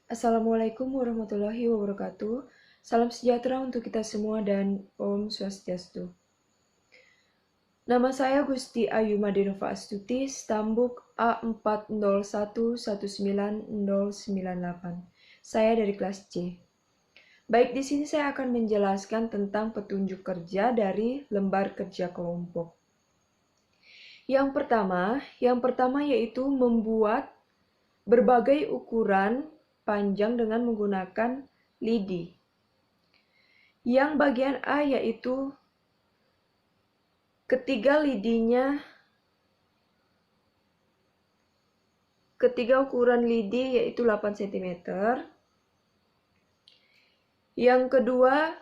Assalamualaikum warahmatullahi wabarakatuh. Salam sejahtera untuk kita semua dan Om Swastiastu. Nama saya Gusti Ayu Madinova Astuti, Stambuk A40119098. Saya dari kelas C. Baik, di sini saya akan menjelaskan tentang petunjuk kerja dari lembar kerja kelompok. Yang pertama yaitu membuat berbagai ukuran panjang dengan menggunakan lidi. Yang bagian A yaitu ketiga ukuran lidi yaitu 8 cm. Yang kedua,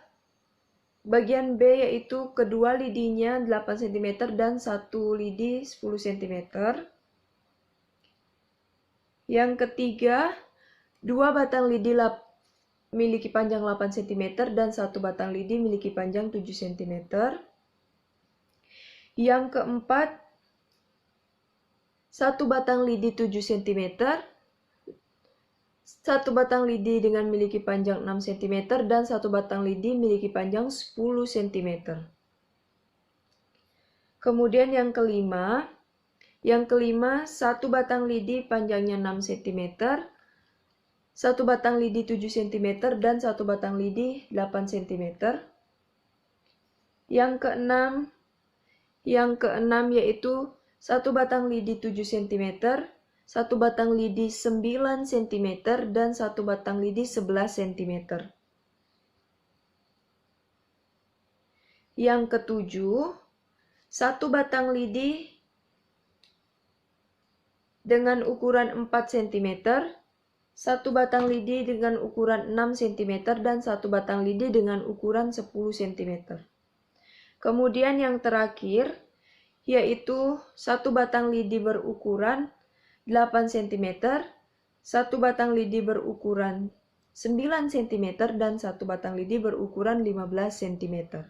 bagian B yaitu kedua lidinya 8 cm dan satu lidi 10 cm. Yang ketiga, dua batang lidi memiliki panjang 8 cm dan satu batang lidi memiliki panjang 7 cm. Yang keempat, satu batang lidi 7 cm, satu batang lidi dengan memiliki panjang 6 cm, dan satu batang lidi memiliki panjang 10 cm. Kemudian yang kelima, satu batang lidi panjangnya 6 cm, satu batang lidi 7 cm, dan satu batang lidi 8 cm. Yang keenam yaitu satu batang lidi 7 cm, satu batang lidi 9 cm, dan satu batang lidi 11 cm. Yang ketujuh, satu batang lidi dengan ukuran 4 cm, satu batang lidi dengan ukuran 6 cm, dan satu batang lidi dengan ukuran 10 cm. Kemudian yang terakhir, yaitu satu batang lidi berukuran 8 cm, satu batang lidi berukuran 9 cm, dan satu batang lidi berukuran 15 cm.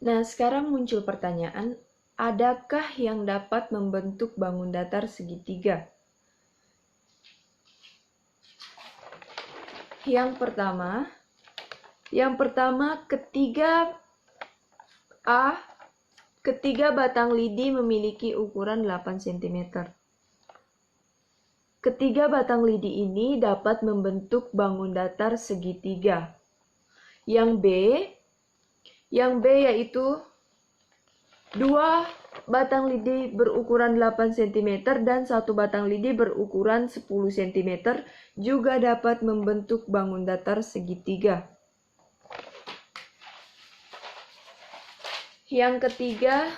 Nah, sekarang muncul pertanyaan, adakah yang dapat membentuk bangun datar segitiga? Yang pertama, ketiga batang lidi memiliki ukuran 8 cm. Ketiga batang lidi ini dapat membentuk bangun datar segitiga. Yang B yaitu dua batang lidi berukuran 8 cm dan satu batang lidi berukuran 10 cm juga dapat membentuk bangun datar segitiga. Yang ketiga,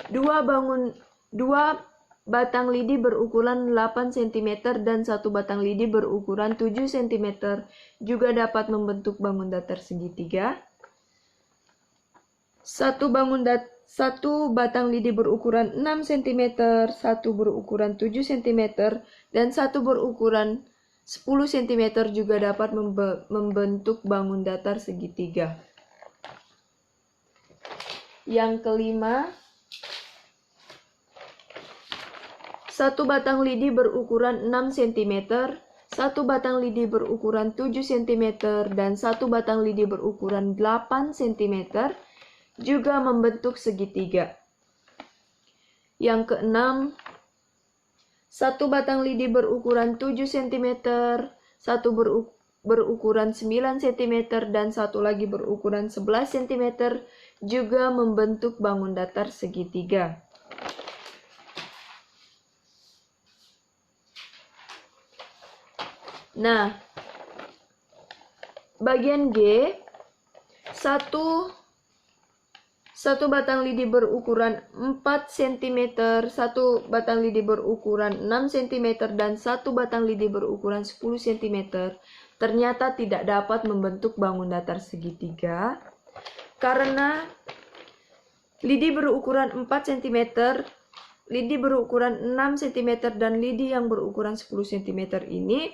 dua batang lidi berukuran 8 cm dan satu batang lidi berukuran 7 cm juga dapat membentuk bangun datar segitiga. Satu batang lidi berukuran 6 cm, satu berukuran 7 cm, dan satu berukuran 10 cm juga dapat membentuk bangun datar segitiga. Yang kelima, satu batang lidi berukuran 6 cm, satu batang lidi berukuran 7 cm, dan satu batang lidi berukuran 8 cm juga membentuk segitiga. Yang keenam, satu batang lidi berukuran 7 cm, satu berukuran 9 cm, dan satu lagi berukuran 11 cm juga membentuk bangun datar segitiga. Nah, bagian G, satu batang lidi berukuran 4 cm, satu batang lidi berukuran 6 cm, dan satu batang lidi berukuran 10 cm ternyata tidak dapat membentuk bangun datar segitiga karena lidi berukuran 4 cm, lidi berukuran 6 cm, dan lidi yang berukuran 10 cm ini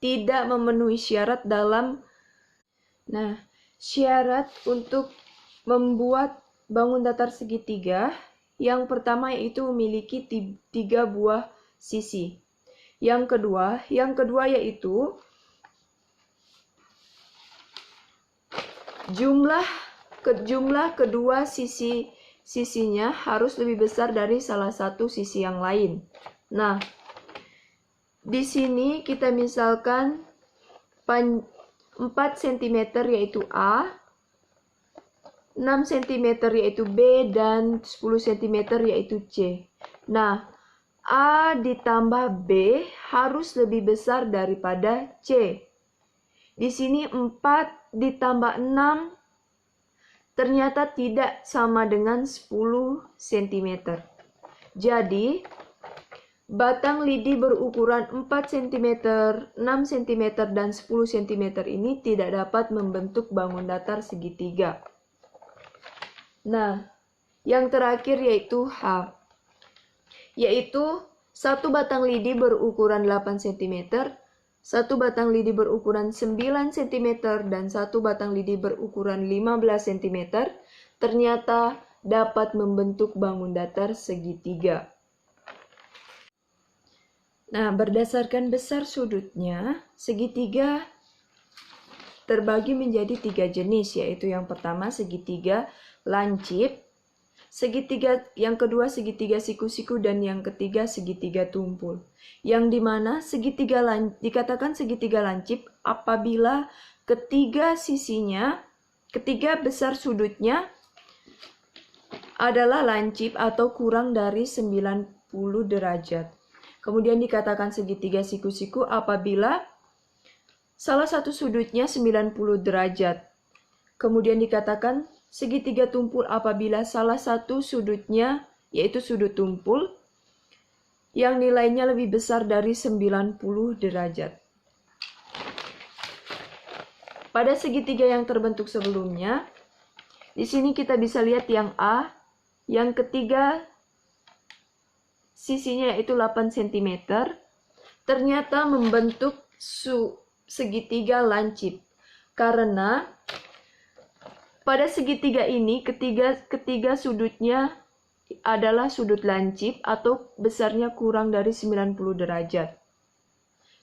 tidak memenuhi syarat syarat untuk membuat bangun datar segitiga. Yang pertama yaitu memiliki 3 buah sisi. Yang kedua yaitu jumlah kedua sisinya harus lebih besar dari salah satu sisi yang lain. Nah, di sini kita misalkan 4 cm yaitu A, 6 cm yaitu B, dan 10 cm yaitu C. Nah, A ditambah B harus lebih besar daripada C. Di sini 4 ditambah 6 ternyata tidak sama dengan 10 cm. Jadi, batang lidi berukuran 4 cm, 6 cm, dan 10 cm ini tidak dapat membentuk bangun datar segitiga. Nah, yang terakhir yaitu H. Yaitu satu batang lidi berukuran 8 cm, satu batang lidi berukuran 9 cm, dan satu batang lidi berukuran 15 cm ternyata dapat membentuk bangun datar segitiga. Nah, berdasarkan besar sudutnya, segitiga terbagi menjadi 3 jenis, yaitu yang pertama segitiga lancip, yang kedua segitiga siku-siku, dan yang ketiga segitiga tumpul. Yang dimana dikatakan segitiga lancip apabila ketiga besar sudutnya adalah lancip atau kurang dari 90 derajat. Kemudian dikatakan segitiga siku-siku apabila salah satu sudutnya 90 derajat. Kemudian dikatakan segitiga tumpul apabila salah satu sudutnya, yaitu sudut tumpul, yang nilainya lebih besar dari 90 derajat. Pada segitiga yang terbentuk sebelumnya, di sini kita bisa lihat yang A, yang ketiga sisinya yaitu 8 cm, ternyata membentuk segitiga lancip. Karena pada segitiga ini ketiga sudutnya adalah sudut lancip atau besarnya kurang dari 90 derajat.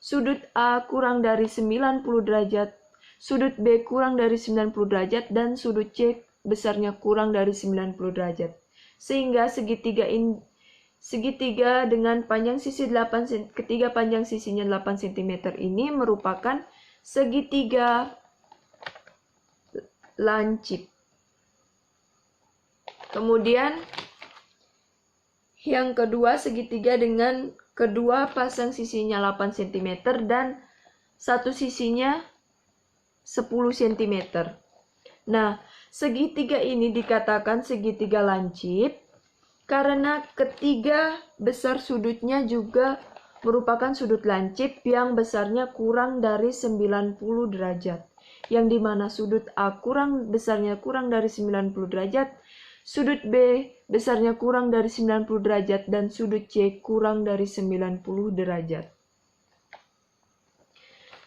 Sudut A kurang dari 90 derajat, sudut B kurang dari 90 derajat, dan sudut C besarnya kurang dari 90 derajat. Sehingga segitiga dengan panjang sisi ketiga panjang sisinya 8 cm ini merupakan segitiga lancip. Kemudian yang kedua segitiga dengan kedua pasang sisinya 8 cm dan satu sisinya 10 cm. Nah, segitiga ini dikatakan segitiga lancip karena ketiga besar sudutnya juga merupakan sudut lancip yang besarnya kurang dari 90 derajat. Yang dimana sudut A besarnya kurang dari 90 derajat, sudut B besarnya kurang dari 90 derajat, dan sudut C kurang dari 90 derajat.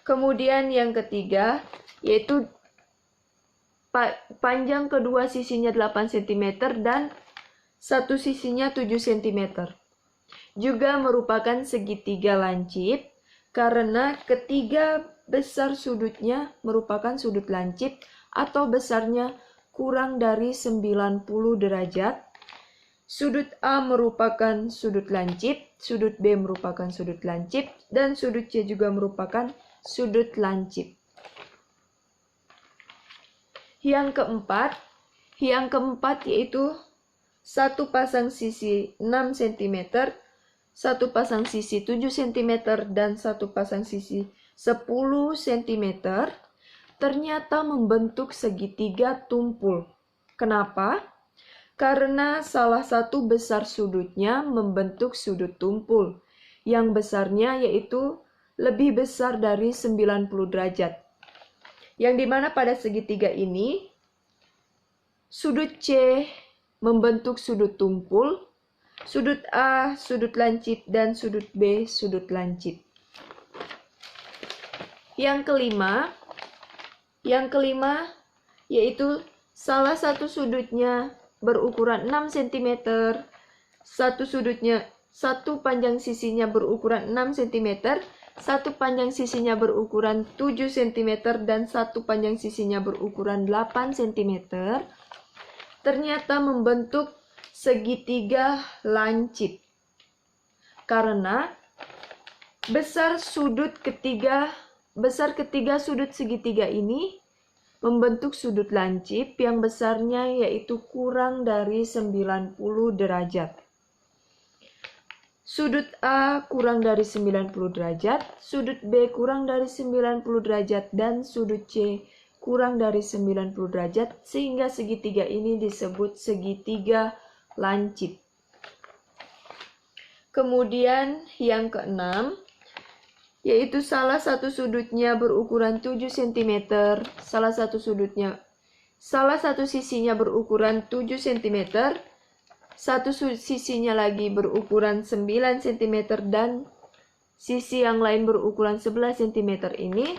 Kemudian yang ketiga, yaitu panjang kedua sisinya 8 cm dan satu sisinya 7 cm. Juga merupakan segitiga lancip karena ketiga besar sudutnya merupakan sudut lancip atau besarnya kurang dari 90 derajat. Sudut A merupakan sudut lancip, sudut B merupakan sudut lancip, dan sudut C juga merupakan sudut lancip. Yang keempat yaitu satu pasang sisi 6 cm, satu pasang sisi 7 cm, dan satu pasang sisi 10 cm ternyata membentuk segitiga tumpul. Kenapa? Karena salah satu besar sudutnya membentuk sudut tumpul, yang besarnya yaitu lebih besar dari 90 derajat. Yang dimana pada segitiga ini, sudut C membentuk sudut tumpul, sudut A sudut lancip, dan sudut B sudut lancip. Yang kelima yaitu salah satu sudutnya berukuran 6 cm, satu panjang sisinya berukuran 6 cm, satu panjang sisinya berukuran 7 cm, dan satu panjang sisinya berukuran 8 cm, ternyata membentuk segitiga lancip. Karena besar ketiga sudut segitiga ini membentuk sudut lancip yang besarnya yaitu kurang dari 90 derajat. Sudut A kurang dari 90 derajat, sudut B kurang dari 90 derajat, dan sudut C kurang dari 90 derajat, sehingga segitiga ini disebut segitiga lancip. Kemudian yang keenam, yaitu salah satu sudutnya berukuran 7 cm, salah satu sisinya berukuran 7 cm, satu sisinya lagi berukuran 9 cm, dan sisi yang lain berukuran 11 cm ini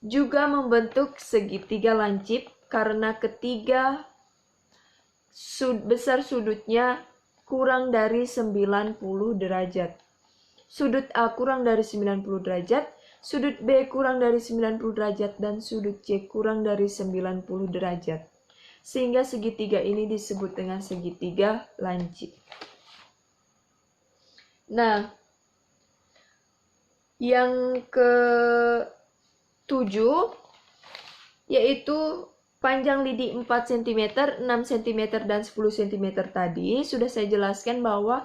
juga membentuk segitiga lancip karena ketiga besar sudutnya kurang dari 90 derajat. Sudut A kurang dari 90 derajat, sudut B kurang dari 90 derajat, dan sudut C kurang dari 90 derajat. Sehingga segitiga ini disebut dengan segitiga lancip. Nah, yang ke-7 yaitu panjang lidi 4 cm, 6 cm, dan 10 cm tadi sudah saya jelaskan bahwa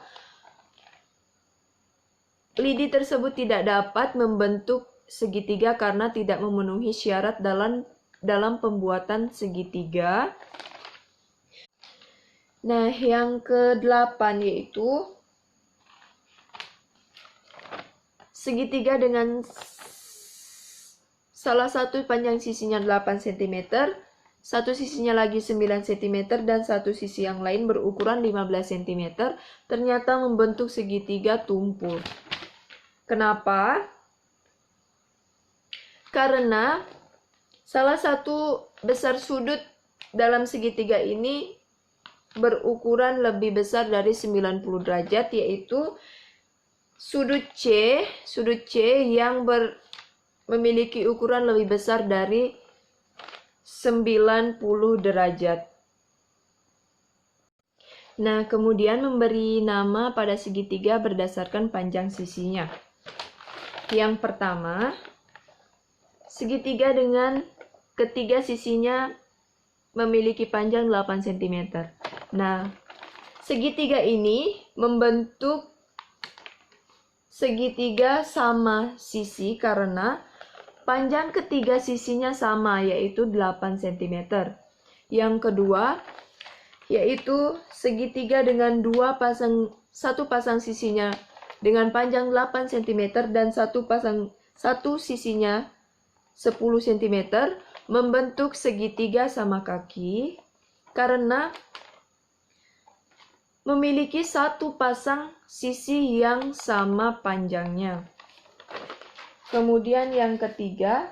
lidi tersebut tidak dapat membentuk segitiga karena tidak memenuhi syarat dalam pembuatan segitiga. Nah, yang ke-8 yaitu segitiga dengan salah satu panjang sisinya 8 cm, satu sisinya lagi 9 cm, dan satu sisi yang lain berukuran 15 cm, ternyata membentuk segitiga tumpul. Kenapa? Karena salah satu besar sudut dalam segitiga ini berukuran lebih besar dari 90 derajat, yaitu sudut C yang memiliki ukuran lebih besar dari 90 derajat. Nah, kemudian memberi nama pada segitiga berdasarkan panjang sisinya. Yang pertama, segitiga dengan ketiga sisinya memiliki panjang 8 cm. Nah, segitiga ini membentuk segitiga sama sisi karena panjang ketiga sisinya sama, yaitu 8 cm. Yang kedua, yaitu segitiga dengan satu pasang sisinya dengan panjang 8 cm dan satu sisinya 10 cm membentuk segitiga sama kaki karena memiliki satu pasang sisi yang sama panjangnya. Kemudian yang ketiga,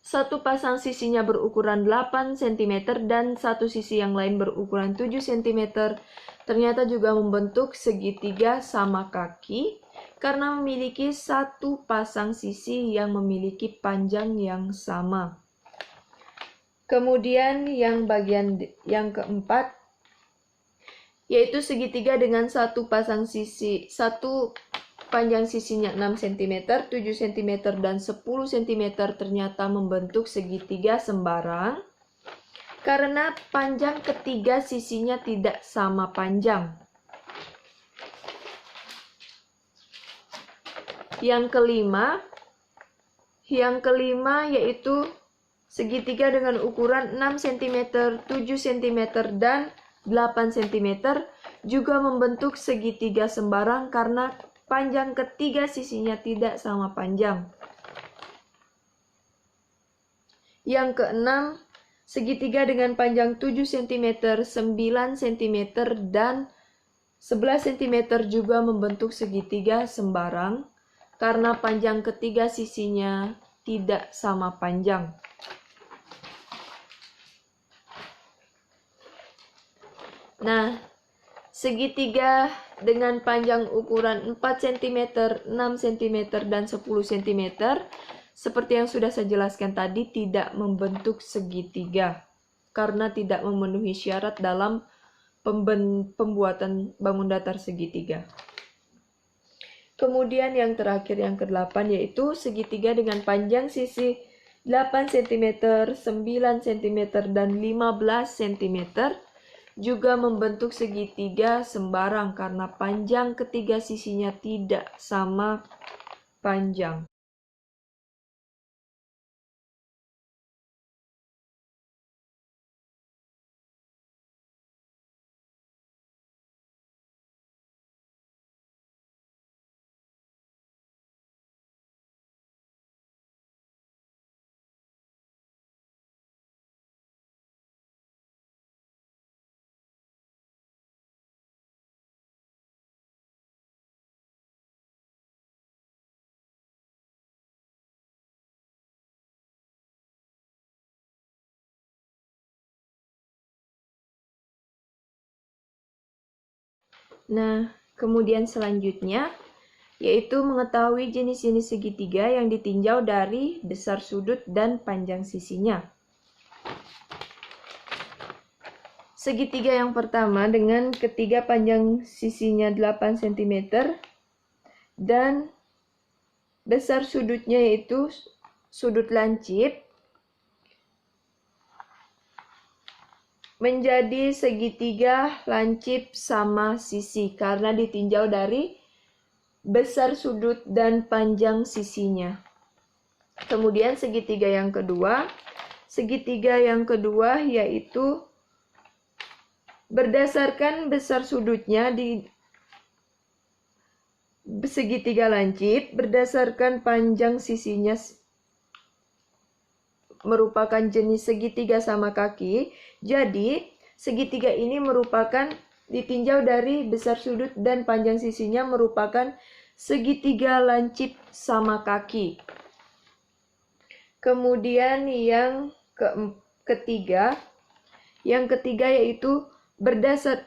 satu pasang sisinya berukuran 8 cm dan satu sisi yang lain berukuran 7 cm, ternyata juga membentuk segitiga sama kaki karena memiliki satu pasang sisi yang memiliki panjang yang sama. Kemudian yang keempat, yaitu segitiga dengan satu panjang sisinya 6 cm, 7 cm, dan 10 cm ternyata membentuk segitiga sembarang karena panjang ketiga sisinya tidak sama panjang. Yang kelima yaitu segitiga dengan ukuran 6 cm, 7 cm, dan 8 cm juga membentuk segitiga sembarang karena panjang ketiga sisinya tidak sama panjang. Yang keenam, segitiga dengan panjang 7 cm, 9 cm, dan 11 cm juga membentuk segitiga sembarang karena panjang ketiga sisinya tidak sama panjang. Nah, segitiga dengan panjang ukuran 4 cm, 6 cm, dan 10 cm, seperti yang sudah saya jelaskan tadi, tidak membentuk segitiga karena tidak memenuhi syarat dalam pembuatan bangun datar segitiga. Kemudian yang terakhir, yang ke-8, yaitu segitiga dengan panjang sisi 8 cm, 9 cm, dan 15 cm juga membentuk segitiga sembarang karena panjang ketiga sisinya tidak sama panjang. Nah, kemudian selanjutnya yaitu mengetahui jenis-jenis segitiga yang ditinjau dari besar sudut dan panjang sisinya. Segitiga yang pertama dengan ketiga panjang sisinya 8 cm dan besar sudutnya yaitu sudut lancip menjadi segitiga lancip sama sisi karena ditinjau dari besar sudut dan panjang sisinya. Kemudian segitiga yang kedua yaitu berdasarkan besar sudutnya di segitiga lancip, berdasarkan panjang sisinya merupakan jenis segitiga sama kaki. Jadi, segitiga ini merupakan ditinjau dari besar sudut dan panjang sisinya merupakan segitiga lancip sama kaki. Kemudian yang ketiga yaitu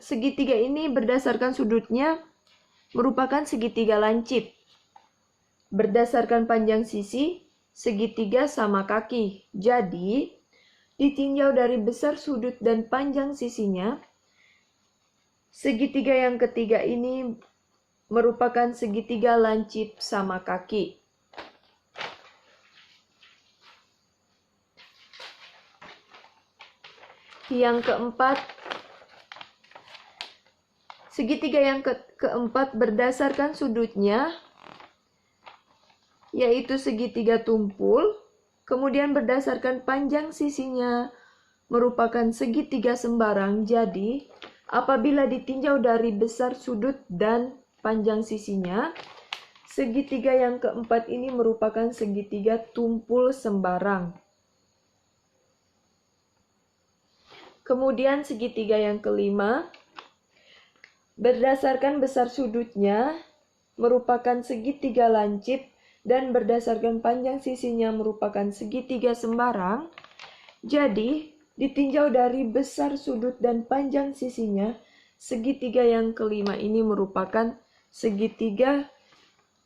segitiga ini berdasarkan sudutnya merupakan segitiga lancip. Berdasarkan panjang sisi, segitiga sama kaki. Jadi, ditinjau dari besar sudut dan panjang sisinya, segitiga yang ketiga ini merupakan segitiga lancip sama kaki. Yang keempat, segitiga yang keempat berdasarkan sudutnya yaitu segitiga tumpul, kemudian berdasarkan panjang sisinya merupakan segitiga sembarang. Jadi, apabila ditinjau dari besar sudut dan panjang sisinya, segitiga yang keempat ini merupakan segitiga tumpul sembarang. Kemudian segitiga yang kelima, berdasarkan besar sudutnya merupakan segitiga lancip dan berdasarkan panjang sisinya merupakan segitiga sembarang. Jadi, ditinjau dari besar sudut dan panjang sisinya, segitiga yang kelima ini merupakan segitiga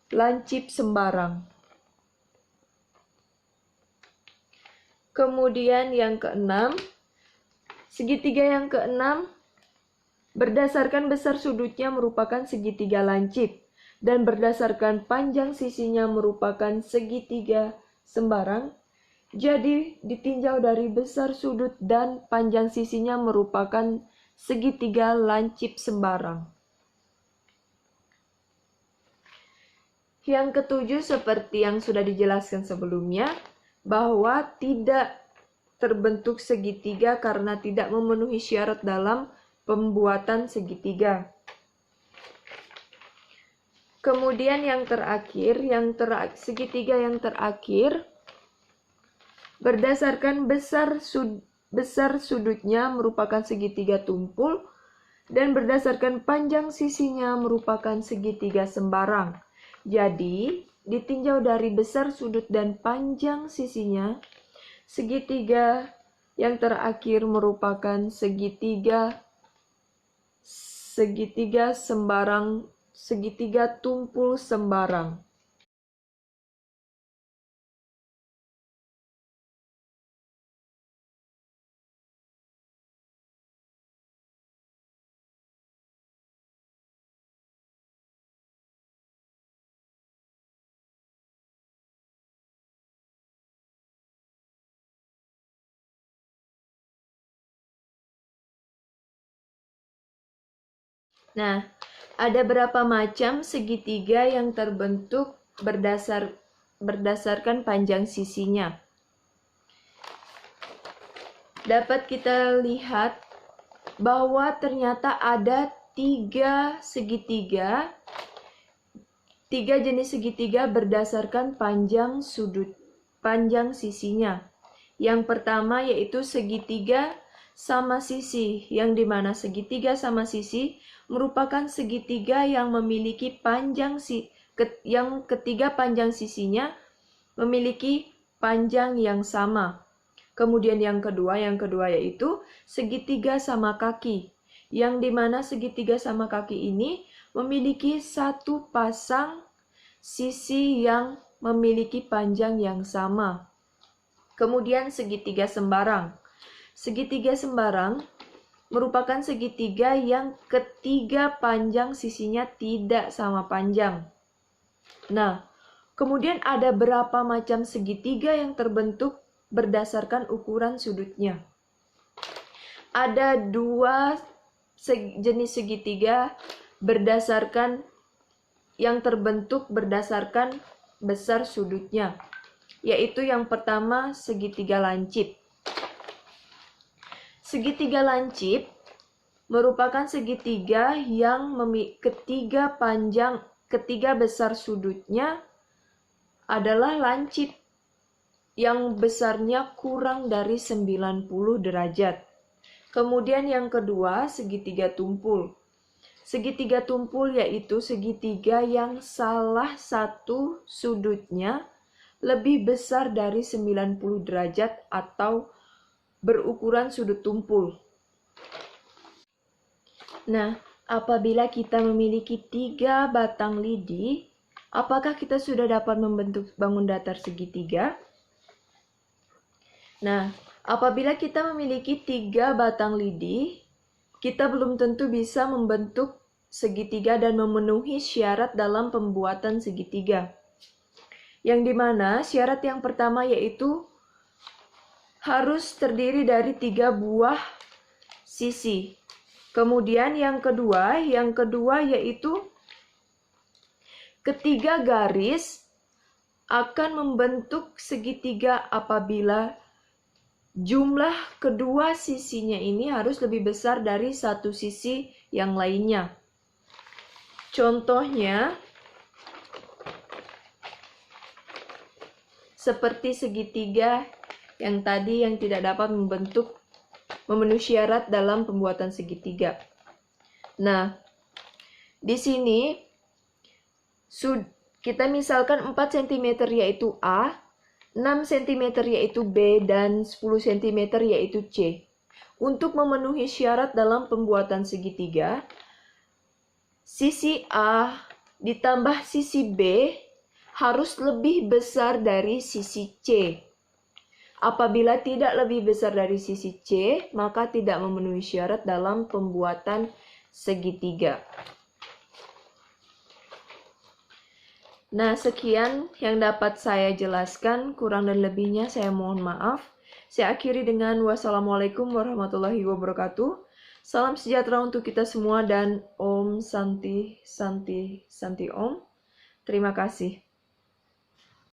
lancip sembarang. Kemudian yang keenam, segitiga yang keenam berdasarkan besar sudutnya merupakan segitiga lancip dan berdasarkan panjang sisinya merupakan segitiga sembarang. Jadi, ditinjau dari besar sudut dan panjang sisinya merupakan segitiga lancip sembarang. Yang ketujuh, seperti yang sudah dijelaskan sebelumnya, bahwa tidak terbentuk segitiga karena tidak memenuhi syarat dalam pembuatan segitiga. Kemudian yang terakhir, segitiga yang terakhir berdasarkan besar sudutnya merupakan segitiga tumpul dan berdasarkan panjang sisinya merupakan segitiga sembarang. Jadi, ditinjau dari besar sudut dan panjang sisinya, segitiga yang terakhir merupakan segitiga segitiga tumpul sembarang. Nah, ada berapa macam segitiga yang terbentuk berdasarkan panjang sisinya. Dapat kita lihat bahwa ternyata ada tiga jenis segitiga berdasarkan panjang sisinya. Yang pertama yaitu segitiga sama sisi, yang dimana segitiga sama sisi merupakan segitiga yang memiliki ketiga panjang sisinya memiliki panjang yang sama. Kemudian yang kedua yaitu segitiga sama kaki, yang dimana segitiga sama kaki ini memiliki satu pasang sisi yang memiliki panjang yang sama. Kemudian segitiga sembarang. Segitiga sembarang merupakan segitiga yang ketiga panjang sisinya tidak sama panjang. Nah, kemudian ada berapa macam segitiga yang terbentuk berdasarkan ukuran sudutnya. Ada dua jenis segitiga yang terbentuk berdasarkan besar sudutnya, yaitu yang pertama segitiga lancip. Segitiga lancip merupakan segitiga yang ketiga besar sudutnya adalah lancip, yang besarnya kurang dari 90 derajat. Kemudian yang kedua, segitiga tumpul. Segitiga tumpul yaitu segitiga yang salah satu sudutnya lebih besar dari 90 derajat atau berukuran sudut tumpul. Nah, apabila kita memiliki 3 batang lidi, apakah kita sudah dapat membentuk bangun datar segitiga? Nah, apabila kita memiliki 3 batang lidi, kita belum tentu bisa membentuk segitiga dan memenuhi syarat dalam pembuatan segitiga. Yang dimana syarat yang pertama yaitu harus terdiri dari 3 buah sisi. Kemudian yang kedua yaitu ketiga garis akan membentuk segitiga apabila jumlah kedua sisinya ini harus lebih besar dari satu sisi yang lainnya. Contohnya, seperti segitiga yang tadi yang tidak dapat memenuhi syarat dalam pembuatan segitiga. Nah, di sini kita misalkan 4 cm yaitu A, 6 cm yaitu B, dan 10 cm yaitu C. Untuk memenuhi syarat dalam pembuatan segitiga, sisi A ditambah sisi B harus lebih besar dari sisi C. Apabila tidak lebih besar dari sisi C, maka tidak memenuhi syarat dalam pembuatan segitiga. Nah, sekian yang dapat saya jelaskan. Kurang dan lebihnya saya mohon maaf. Saya akhiri dengan wassalamualaikum warahmatullahi wabarakatuh. Salam sejahtera untuk kita semua dan Om Santi Santi Santi Om. Terima kasih.